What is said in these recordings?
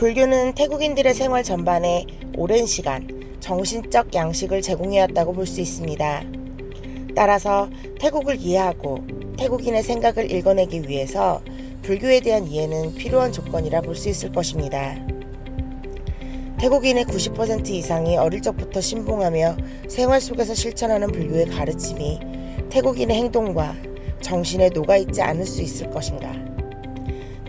불교는 태국인들의 생활 전반에 오랜 시간 정신적 양식을 제공해왔다고 볼 수 있습니다. 따라서 태국을 이해하고 태국인의 생각을 읽어내기 위해서 불교에 대한 이해는 필요한 조건이라 볼 수 있을 것입니다. 태국인의 90% 이상이 어릴 적부터 신봉하며 생활 속에서 실천하는 불교의 가르침이 태국인의 행동과 정신에 녹아있지 않을 수 있을 것인가.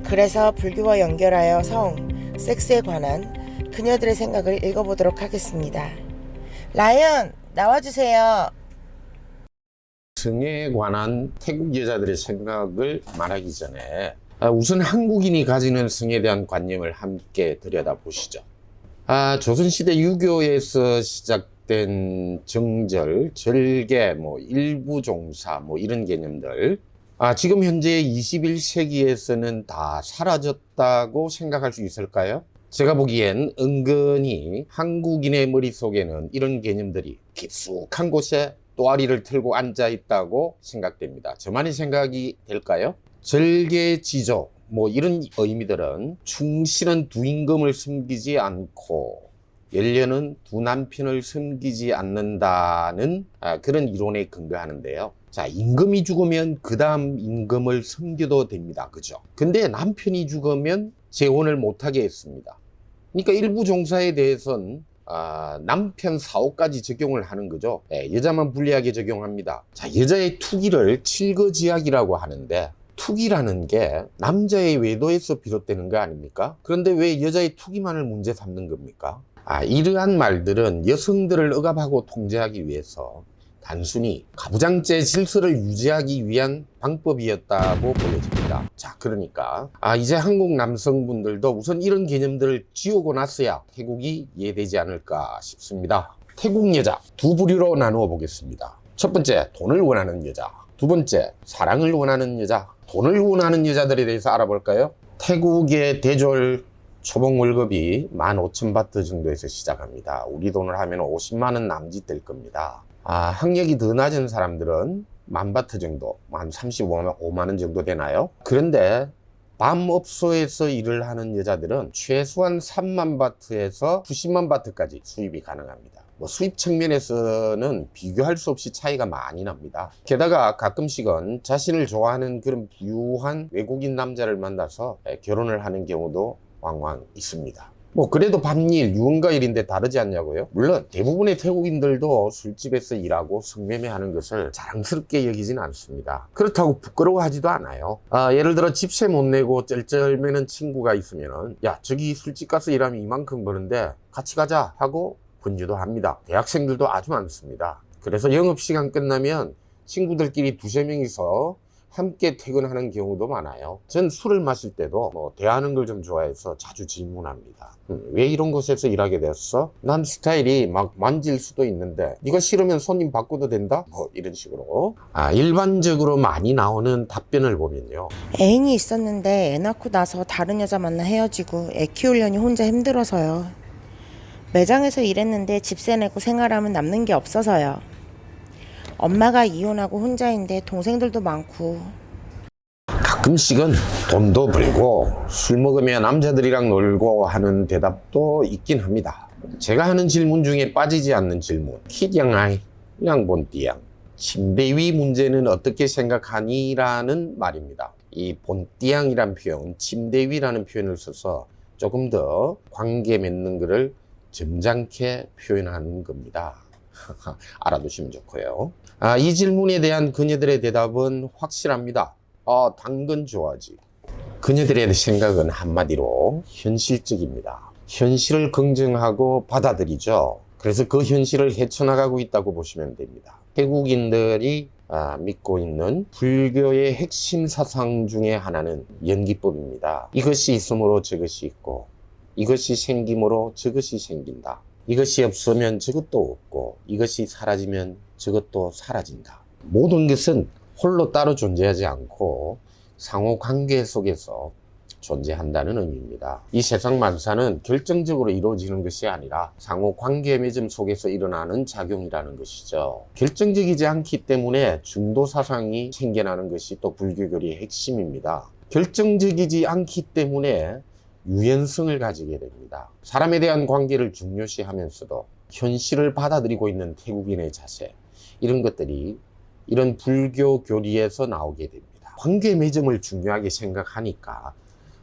그래서 불교와 연결하여 성, 섹스에 관한 그녀들의 생각을 읽어보도록 하겠습니다. 라이언, 나와주세요. 성에 관한 태국 여자들의 생각을 말하기 전에 우선 한국인이 가지는 성에 대한 관념을 함께 들여다보시죠. 조선시대 유교에서 시작된 정절, 절개, 일부종사 이런 개념들 지금 현재 21세기에서는 다 사라졌다고 생각할 수 있을까요? 제가 보기엔 은근히 한국인의 머릿속에는 이런 개념들이 깊숙한 곳에 또아리를 틀고 앉아 있다고 생각됩니다. 저만의 생각이 될까요? 절개지조 이런 의미들은 충실한 두 임금을 섬기지 않고 열려는 두 남편을 섬기지 않는다는 그런 이론에 근거하는데요. 자, 임금이 죽으면 그 다음 임금을 섬겨도 됩니다. 그죠? 근데 남편이 죽으면 재혼을 못하게 했습니다. 그러니까 일부 종사에 대해서는 남편 사후까지 적용을 하는 거죠. 여자만 불리하게 적용합니다. 자, 여자의 투기를 칠거지약이라고 하는데 투기라는 게 남자의 외도에서 비롯되는 거 아닙니까? 그런데 왜 여자의 투기만을 문제 삼는 겁니까? 이러한 말들은 여성들을 억압하고 통제하기 위해서 단순히 가부장제 질서를 유지하기 위한 방법이었다고 보여집니다. 자, 그러니까 이제 한국 남성분들도 우선 이런 개념들을 지우고 났어야 태국이 이해되지 않을까 싶습니다. 태국 여자 두 부류로 나누어 보겠습니다. 첫 번째, 돈을 원하는 여자. 두 번째, 사랑을 원하는 여자. 돈을 원하는 여자들에 대해서 알아볼까요? 태국의 대졸 초봉 월급이 15,000바트 정도에서 시작합니다. 우리 돈을 하면 50만 원 남짓 될 겁니다. 학력이 더 낮은 사람들은 10,000바트 정도, 한 35만 원 정도 되나요? 그런데 밤업소에서 일을 하는 여자들은 최소한 30,000바트에서 900,000바트까지 수입이 가능합니다. 수입 측면에서는 비교할 수 없이 차이가 많이 납니다. 게다가 가끔씩은 자신을 좋아하는 그런 부유한 외국인 남자를 만나서 결혼을 하는 경우도 왕왕 있습니다. 그래도 밤일, 유흥가일인데 다르지 않냐고요? 물론 대부분의 태국인들도 술집에서 일하고 성매매하는 것을 자랑스럽게 여기진 않습니다. 그렇다고 부끄러워하지도 않아요. 예를 들어 집세 못 내고 쩔쩔매는 친구가 있으면은 야, 저기 술집 가서 일하면 이만큼 버는데 같이 가자 하고 권유도 합니다. 대학생들도 아주 많습니다. 그래서 영업시간 끝나면 친구들끼리 두세 명이서 함께 퇴근하는 경우도 많아요. 전 술을 마실 때도 대하는 걸 좀 좋아해서 자주 질문합니다. 왜 이런 곳에서 일하게 되었어? 난 스타일이 막 만질 수도 있는데 네가 싫으면 손님 바꿔도 된다? 이런 식으로 일반적으로 많이 나오는 답변을 보면요, 애인이 있었는데 애 낳고 나서 다른 여자 만나 헤어지고 애 키우려니 혼자 힘들어서요. 매장에서 일했는데 집세 내고 생활하면 남는 게 없어서요. 엄마가 이혼하고 혼자인데 동생들도 많고. 가끔씩은 돈도 벌고 술 먹으며 남자들이랑 놀고 하는 대답도 있긴 합니다. 제가 하는 질문 중에 빠지지 않는 질문, 키량아이, 양본띠양, 침대 위 문제는 어떻게 생각하니? 라는 말입니다. 이 본띠양이란 표현, 침대 위라는 표현을 써서 조금 더 관계 맺는 것을 점잖게 표현하는 겁니다. 알아두시면 좋고요. 이 질문에 대한 그녀들의 대답은 확실합니다. 당근 좋아하지. 그녀들의 생각은 한마디로 현실적입니다. 현실을 긍정하고 받아들이죠. 그래서 그 현실을 헤쳐나가고 있다고 보시면 됩니다. 태국인들이 믿고 있는 불교의 핵심 사상 중에 하나는 연기법입니다. 이것이 있으므로 저것이 있고, 이것이 생김으로 저것이 생긴다. 이것이 없으면 저것도 없고, 이것이 사라지면 저것도 사라진다. 모든 것은 홀로 따로 존재하지 않고 상호 관계 속에서 존재한다는 의미입니다. 이 세상 만사는 결정적으로 이루어지는 것이 아니라 상호 관계 맺음 속에서 일어나는 작용이라는 것이죠. 결정적이지 않기 때문에 중도 사상이 생겨나는 것이 또 불교교리의 핵심입니다. 결정적이지 않기 때문에 유연성을 가지게 됩니다. 사람에 대한 관계를 중요시하면서도 현실을 받아들이고 있는 태국인의 자세, 이런 것들이 이런 불교 교리에서 나오게 됩니다. 관계 맺음을 중요하게 생각하니까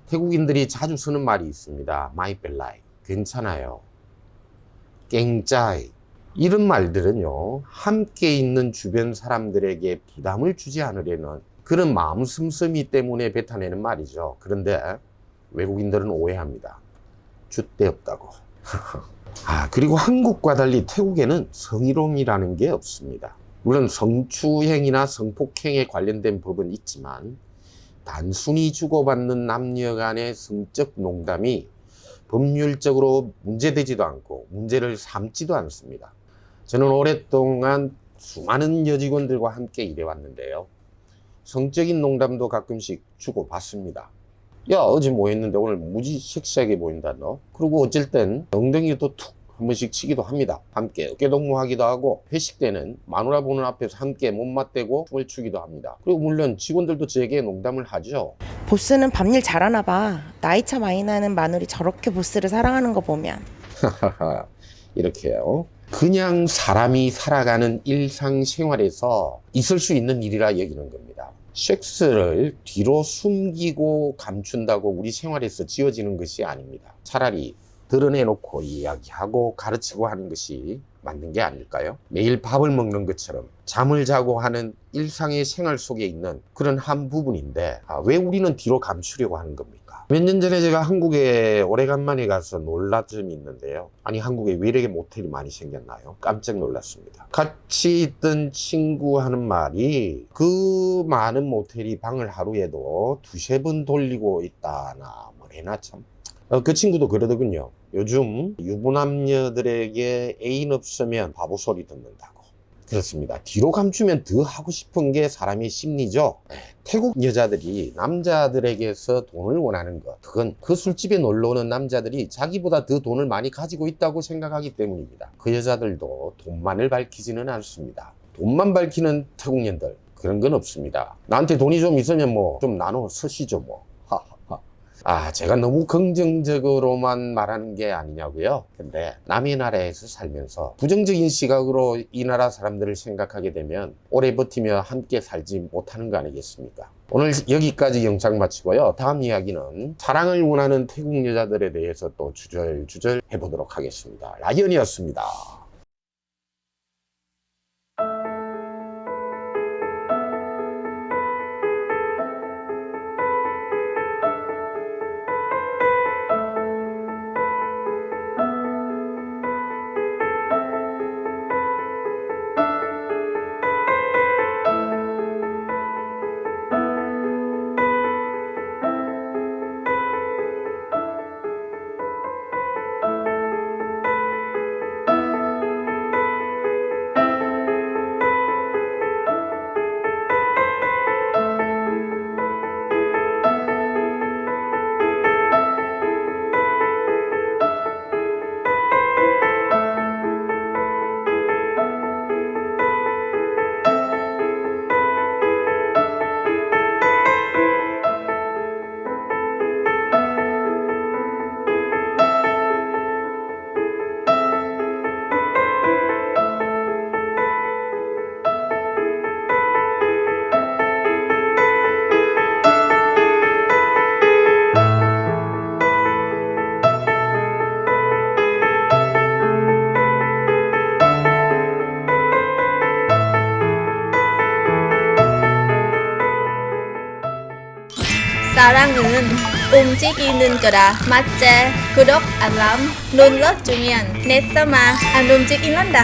태국인들이 자주 쓰는 말이 있습니다. 마이벨라이, 괜찮아요. 깽짜이, 이런 말들은요, 함께 있는 주변 사람들에게 부담을 주지 않으려는 그런 마음 씀씀이 때문에 뱉어내는 말이죠. 그런데 외국인들은 오해합니다. 줏대 없다고. 그리고 한국과 달리 태국에는 성희롱이라는 게 없습니다. 물론 성추행이나 성폭행에 관련된 법은 있지만 단순히 주고받는 남녀 간의 성적 농담이 법률적으로 문제되지도 않고 문제를 삼지도 않습니다. 저는 오랫동안 수많은 여직원들과 함께 일해왔는데요. 성적인 농담도 가끔씩 주고받습니다. 야, 어제 뭐 했는데 오늘 무지 섹시하게 보인다 너? 그리고 어쩔 땐 엉덩이도 툭 한 번씩 치기도 합니다. 함께 어깨동무하기도 하고 회식 때는 마누라 보는 앞에서 함께 못 맞대고 춤을 추기도 합니다. 그리고 물론 직원들도 제게 농담을 하죠. 보스는 밤일 잘하나 봐. 나이차 많이 나는 마누리 저렇게 보스를 사랑하는 거 보면. 이렇게요. 그냥 사람이 살아가는 일상생활에서 있을 수 있는 일이라 여기는 겁니다. 섹스를 뒤로 숨기고 감춘다고 우리 생활에서 지어지는 것이 아닙니다. 차라리 드러내놓고 이야기하고 가르치고 하는 것이 맞는 게 아닐까요? 매일 밥을 먹는 것처럼 잠을 자고 하는 일상의 생활 속에 있는 그런 한 부분인데 왜 우리는 뒤로 감추려고 하는 겁니까? 몇 년 전에 제가 한국에 오래간만에 가서 놀란 점이 있는데요. 아니, 한국에 왜 이렇게 모텔이 많이 생겼나요? 깜짝 놀랐습니다. 같이 있던 친구 하는 말이 그 많은 모텔이 방을 하루에도 2-3번 돌리고 있다나 뭐래나 참. 그 친구도 그러더군요. 요즘 유부남녀들에게 애인 없으면 바보 소리 듣는다고. 그렇습니다. 뒤로 감추면 더 하고 싶은 게 사람의 심리죠. 태국 여자들이 남자들에게서 돈을 원하는 것, 그건 그 술집에 놀러 오는 남자들이 자기보다 더 돈을 많이 가지고 있다고 생각하기 때문입니다. 그 여자들도 돈만을 밝히지는 않습니다. 돈만 밝히는 태국년들, 그런 건 없습니다. 나한테 돈이 좀 있으면 뭐 좀 나눠 쓰시죠 뭐. 제가 너무 긍정적으로만 말하는 게 아니냐고요. 근데 남의 나라에서 살면서 부정적인 시각으로 이 나라 사람들을 생각하게 되면 오래 버티며 함께 살지 못하는 거 아니겠습니까? 오늘 여기까지 영상 마치고요. 다음 이야기는 사랑을 원하는 태국 여자들에 대해서 또 주절주절 해보도록 하겠습니다. 라이언이었습니다. 사랑은 움직이는 거다. 맞지? 구독, 알람 눌러주면 내 삶아 안 움직인단다.